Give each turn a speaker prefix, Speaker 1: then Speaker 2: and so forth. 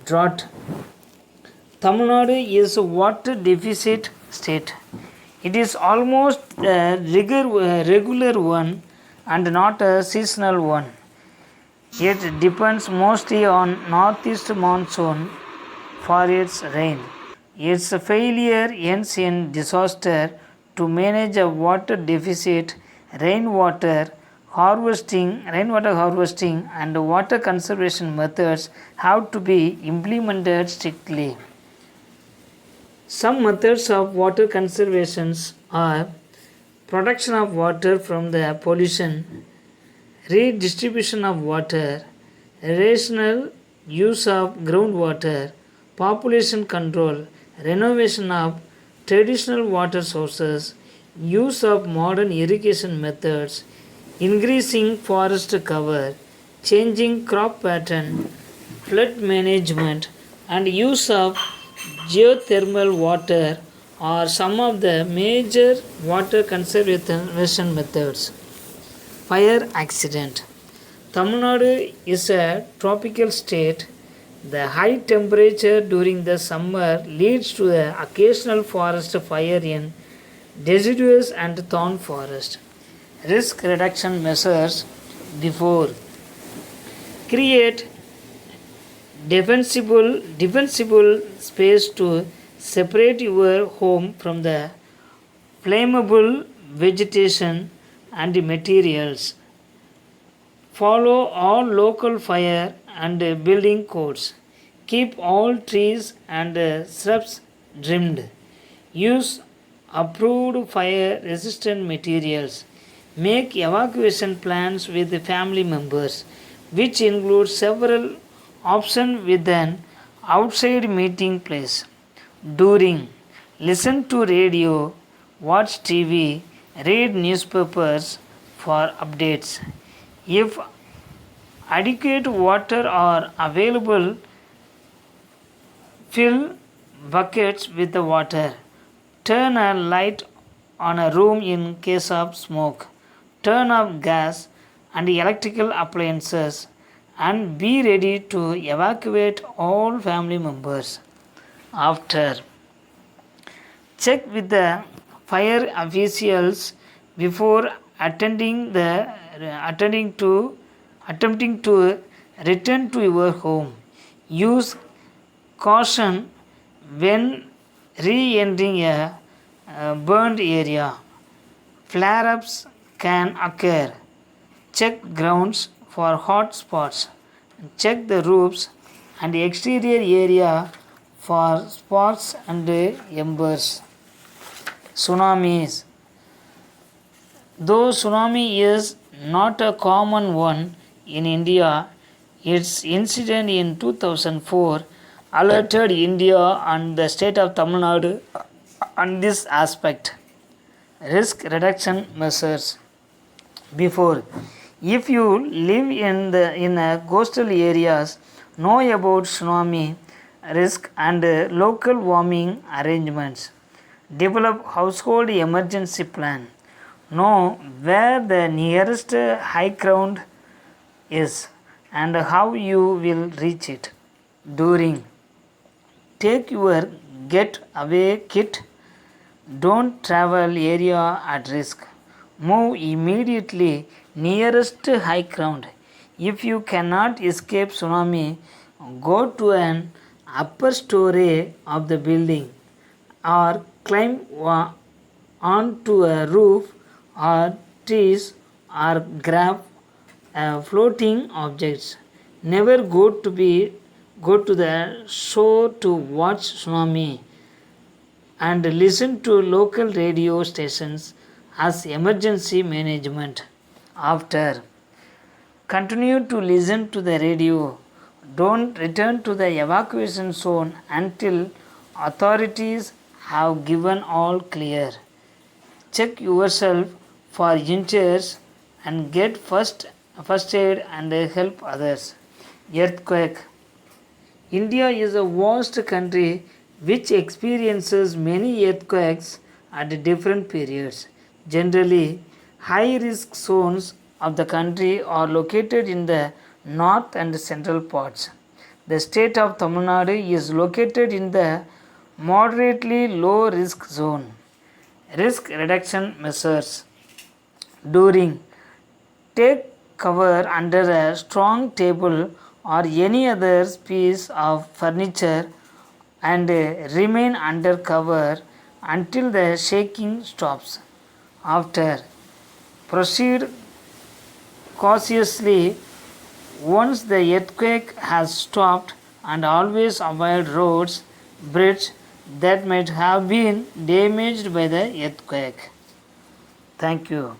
Speaker 1: Drought. Tamil Nadu is a water deficit state. It is almost a regular one and not a seasonal one. It depends mostly on northeast monsoon for its rain. Its failure ends in disaster. To manage a water deficit, rainwater harvesting and water conservation methods have to be implemented strictly. Some methods of water conservation are protection of water from the pollution, redistribution of water, rational use of groundwater, population control, renovation of traditional water sources, use of modern irrigation methods, increasing forest cover, changing crop pattern, flood management, and use of geothermal water are some of the major water conservation methods. Fire accident. Tamil Nadu is a tropical state. The high temperature during the summer leads to the occasional forest fire in deciduous and thorn forest. Risk reduction measures before create defensible space to separate your home from the flammable vegetation and materials. Follow all local fire and building codes. Keep all trees and shrubs trimmed. Use approved fire resistant materials. Make evacuation plans with the family members, which include several options with an outside meeting place. During, listen to radio, watch TV, read newspapers for updates. If adequate water are available, fill buckets with the water. Turn a light on a room in case of smoke. Turn off gas and electrical appliances and be ready to evacuate all family members. After, check with the fire officials before attempting to return to your home. Use caution when re-entering a burned area. Flare-ups can occur. Check grounds for hot spots. Check the roofs and exterior area for sparks and embers. Tsunamis. Though tsunami is not a common one in India, its incident in 2004 alerted India and the state of Tamil Nadu on this aspect. Risk reduction measures. Before, if you live in coastal areas, know about tsunami risk and local warming arrangements. Develop household emergency plan. Know where the nearest high ground is and how you will reach it. During, take your get away kit. Don't travel area at risk. Move immediately nearest high ground. If you cannot escape tsunami, go to an upper story of the building or climb onto a roof or trees or grab floating objects. Never go to the shore to watch tsunami and listen to local radio stations as emergency management. After, continue to listen to the radio. Don't return to the evacuation zone until authorities have given all clear. Check yourself for injuries and get first aid and help others. Earthquake. India is a vast country which experiences many earthquakes at different periods. Generally, high risk zones of the country are located in the north and central parts. The state of Tamil Nadu is located in the moderately low risk zone. Risk reduction measures. During take cover under a strong table or any other piece of furniture and remain under cover until the shaking stops. After, proceed cautiously once the earthquake has stopped and always avoid roads, bridges that might have been damaged by the earthquake. Thank you.